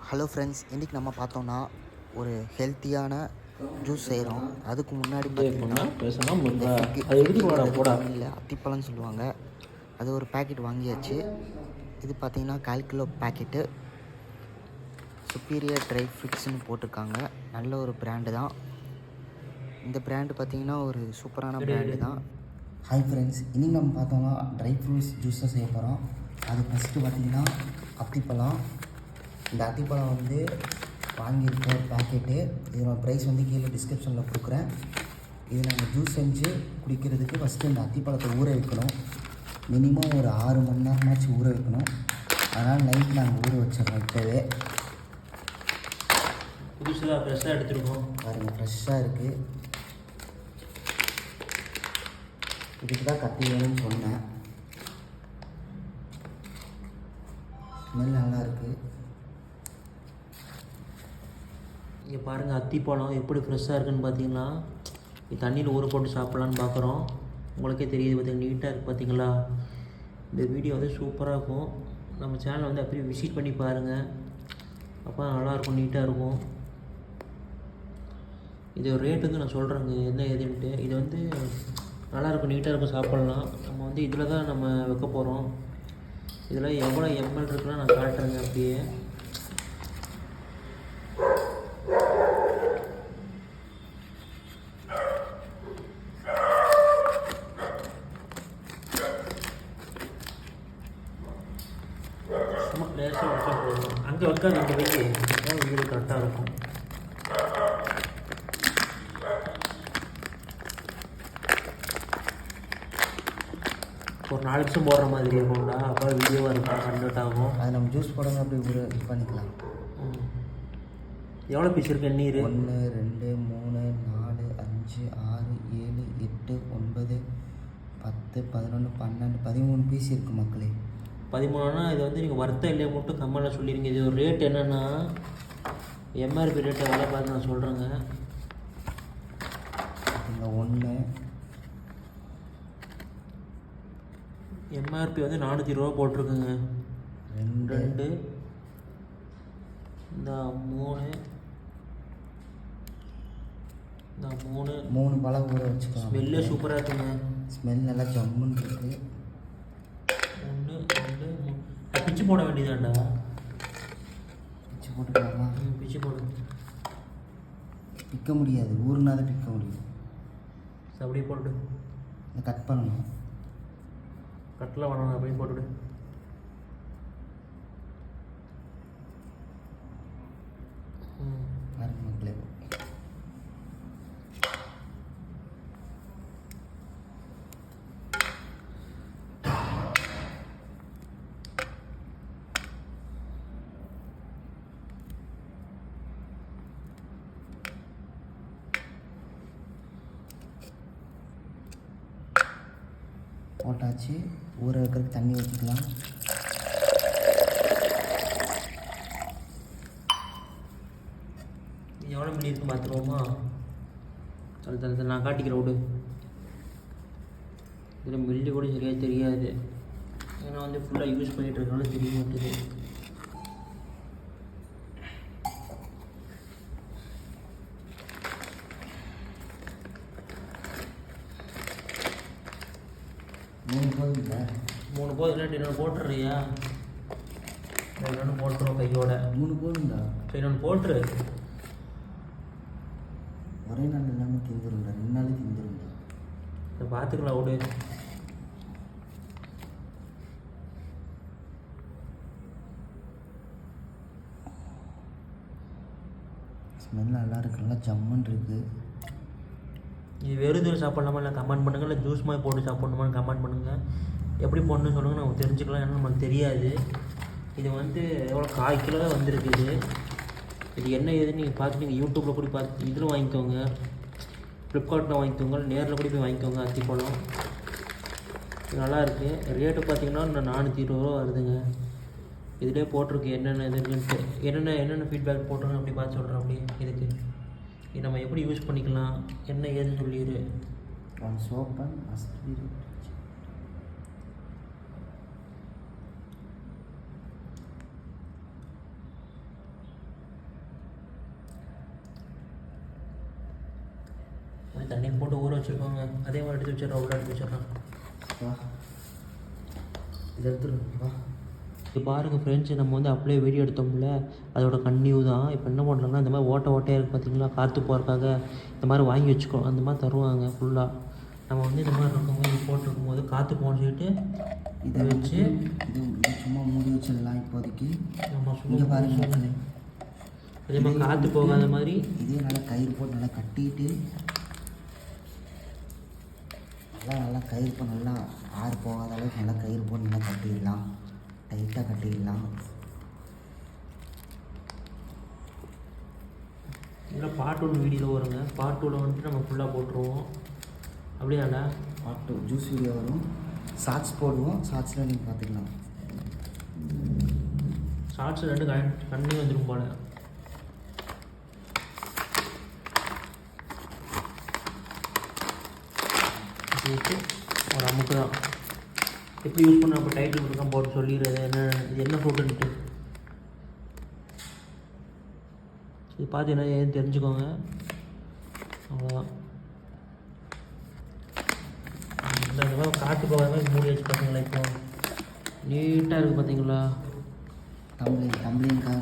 Hello friends, இன்றைக்கி நம்ம பார்த்தோன்னா ஒரு ஹெல்த்தியான ஜூஸ் செய்கிறோம். அதுக்கு முன்னாடி பார்த்தீங்கன்னா இந்த தமிழில் அத்திப்பழம்னு சொல்லுவாங்க. அது ஒரு பேக்கெட் வாங்கியாச்சு. இது பார்த்தீங்கன்னா 1/4 கிலோ பேக்கெட்டு. சுப்பீரியர் ட்ரை ஃப்ரூட்ஸ்னு போட்டிருக்காங்க. நல்ல ஒரு பிராண்டு தான். இந்த பிராண்டு பார்த்திங்கன்னா ஒரு சூப்பரான பிராண்டு தான். ஹாய் ஃப்ரெண்ட்ஸ், இன்றைக்கி நம்ம பார்த்தோன்னா ட்ரை ஃப்ரூட்ஸ் ஜூஸை செய்ய போகிறோம். அது ஃபஸ்ட்டு பார்த்திங்கன்னா அத்திப்பழம். இந்த அத்திப்பழம் வந்து வாங்கியிருக்க ஒரு பேக்கெட்டு. இதோட ப்ரைஸ் வந்து கீழே டிஸ்கிரிப்ஷனில் கொடுக்குறேன். இது நாங்கள் ஜூஸ் செஞ்சு குடிக்கிறதுக்கு ஃபஸ்ட்டு இந்த அத்திப்பழத்தை ஊற வைக்கணும். மினிமம் ஒரு 6 மணி நேரமாச்சும் ஊற வைக்கணும். அதனால் நைட் நாங்கள் ஊற வச்சிடறோம். இப்போவே புதுசாக ஃப்ரெஷ்ஷாக எடுத்துருக்கோம். பாருங்கள், ஃப்ரெஷ்ஷாக இருக்குது. இதுக்கு தான் கத்தி வேணும்னு சொன்னேன். ஸ்மெல் நல்லா இருக்குது. இங்கே பாருங்கள், அத்திப்பழம் எப்படி ஃப்ரெஷ்ஷாக இருக்குதுன்னு பார்த்தீங்களா? இது தண்ணியில் ஊற போட்டு சாப்பிட்லான்னு பார்க்குறோம். உங்களுக்கே தெரியுது பார்த்தீங்கன்னா, நீட்டாக இருக்குது பார்த்தீங்களா? இந்த வீடியோ வந்து சூப்பராக இருக்கும். நம்ம சேனலை வந்து அப்படியே விசிட் பண்ணி பாருங்கள். அப்போ நல்லாயிருக்கும், நீட்டாக இருக்கும். இது ரேட் வந்து நான் சொல்கிறேங்க என்ன ஏதுன்ட்டு. இது வந்து நல்லாயிருக்கும், நீட்டாக இருக்கும், சாப்பிட்லாம். நம்ம வந்து இதில் தான் நம்ம வைக்க போகிறோம். இதில் எவ்வளோ எம்எல் இருக்குன்னா நான் காட்டுறேங்க அப்படியே. சும்மா லேசாக வச்சா போதும். அங்கே வைக்காது, இங்கே வைக்க வீடு கரெக்டாக இருக்கும். ஒரு 4 நிமிஷம் போடுற மாதிரி இருக்கும்டா. அப்போ வீடியோவாக இருக்கும், கன்வெர்ட் ஆகும். அது நம்ம ஜூஸ் போடாமல் அப்படி இது பண்ணிக்கலாம். எவ்வளோ பீஸ் இருக்கு நீர்? 1 2 3 4 5 6 7 8 9 10 11 12 13 பீஸ் இருக்குது மக்களே. 13னா இது வந்து நீங்கள் வருத்தம் இல்லையா மட்டும் கம்மலில் சொல்லிடுங்க. இது ஒரு ரேட் என்னென்னா எம்ஆர்பி ரேட்டை வேலை பார்த்து நான் சொல்கிறேங்க. இந்த 1 எம்ஆர்பி வந்து 420 ரூபா போட்டிருக்குங்க. 2 இந்த 3 இந்த 3 பழம் ஊற வச்சுக்கலாம். ஸ்மெல்லே சூப்பராக இருக்குங்க. ஸ்மெல் நல்லா ஜம்முன்னு இருக்குது. 1 2 3 பிச்சு போட வேண்டியதாண்டா. பிச்சு போட்டுக்கலாமா? பிச்சு போடு. பிக்க முடியாது, ஊறுனா தான் பிக்க முடியும். அப்படியே போட்டு இதை கட் பண்ணணும். கட்டில் வேணாம், அப்படியே போட்டுவிடு. பாருங்க மக்களே, போட்டாச்சு. ஊற வைக்கிறதுக்கு தண்ணி ஊற்றிக்கலாம். எவ்வளோ மில்லி இருக்குன்னு பார்த்துருவோமா? அது நான் காட்டிக்கிறேன் விடு. இதில் மில்லி கூட சரியாக தெரியாது, ஏன்னா வந்து ஃபுல்லாக யூஸ் பண்ணிகிட்டு இருக்கனால தெரிய மாட்டேது. மூணு போதும் இல்லாட்டி இன்னொன்று போட்டுறியா? இன்னொன்று போட்டுருவோம் கையோட. 3 போதுண்டா. சரி, இன்னொன்று போட்டுரு. ஒரே நாள் எல்லாமே திந்துருண்டா, 2 நாள் திந்துருண்டா. இதை பார்த்துக்கலாம் விடு. ஸ்மெல் நல்லா இருக்கு, நல்லா ஜம்முன்னு இருக்குது. இது வெறும் சாப்பிட்லாமா இல்லை கமெண்ட் பண்ணுங்கள். இல்லை ஜூஸ் மாதிரி போட்டு சாப்பிட்ணுமான்னு கமெண்ட் பண்ணுங்கள். எப்படி போடணும்னு சொல்லுங்கள், நம்ம தெரிஞ்சுக்கலாம். ஏன்னா நமக்கு தெரியாது. இது வந்து எவ்வளோ 1/4 கிலோ தான் வந்திருக்குது. இது என்ன ஏதுன்னு நீங்கள் பார்த்து நீங்கள் யூடியூப்பில் கூட பார்த்து இதில் வாங்கிக்கோங்க, ஃப்ளிப்கார்ட்டில் வாங்கிக்கோங்க, நேரில் கூட போய் வாங்கிக்கோங்க. அத்திப்பழம் இது நல்லாயிருக்கு. ரேட்டு பார்த்தீங்கன்னா இன்னும் 420 ரூபா வருதுங்க. இதிலே போட்டிருக்கு என்னென்ன இதுன்ட்டு, என்னென்ன ஃபீட்பேக் போட்டிருக்கோம் அப்படி பார்த்து சொல்கிறேன். அப்படி இதுக்கு இது நம்ம எப்படி யூஸ் பண்ணிக்கலாம் என்ன ஏதுன்னு சொல்லிடு. சோப்பன் அப்படி தண்ணியில் போட்டு ஊற வச்சுருக்கோங்க. அதே மாதிரி எடுத்து வச்சிடறோம், உள்ள எடுத்து வச்சிடறோம். வா இதை எடுத்துருங்க வா. இது பாருங்கள் ஃப்ரெண்ட்ஸ், நம்ம வந்து அப்படியே வீடியோ எடுத்தோம்ல, அதோட கன்னியூ தான். இப்போ என்ன பண்ணுறோம்னா, இந்த மாதிரி ஓட்டையாக இருக்குது பார்த்தீங்களா, காற்று போகிறக்காக இந்த மாதிரி வாங்கி வச்சுக்கோ, அந்த மாதிரி தருவாங்க ஃபுல்லாக. நம்ம வந்து இந்த மாதிரி இருக்கும்போது போட்டிருக்கும் போது காற்று போகணும்னு சொல்லிட்டு இதை வச்சு இது சும்மா மூடி வச்சிடலாம் இப்போதைக்கு. நம்ம இங்கே சும்மா பாருங்க, அதே மாதிரி காற்று போகாத மாதிரி இதே நல்லா கயிறு போட்டு நல்லா கட்டிட்டு நல்லா கயிறு போட்டு நல்லா ஆறு போகாத அளவுக்கு நல்லா கயிறு போட்டு நல்லா கட்டிடலாம், டைட்டாக கட்டிடலாம். இல்லை பார்ட் 1 வீடியோவில் வருங்க. பார்ட் 2ல் வந்துட்டு நம்ம ஃபுல்லாக போட்டுருவோம். அப்படியாண்ணா? பார்ட் 2 ஜூஸ் வீடியோ வரும், ஷார்ட்ஸ் போடுவோம். ஷார்ட்ஸில் நீங்கள் பார்த்துக்கலாம். ஷார்ட்ஸ் 2 கண்ணி வந்துடும் போல். வச்சு ஒரு அமுக்கு தான். எப்படி யூஸ் பண்ண அப்போ டைட்டில் கொடுக்க போட்டு சொல்லிடுறது இது என்ன ஃப்ரூட்டுன்ட்டு. இது பார்த்தீங்கன்னா ஏன்னு தெரிஞ்சுக்கோங்க, அவ்வளோதான். இந்த மாதிரி காற்று போகாத மாதிரி மூடி வச்சு பார்த்தீங்களா, இப்போ நீட்டாக இருக்குது பார்த்தீங்களா. தம்ப்ளிங்காக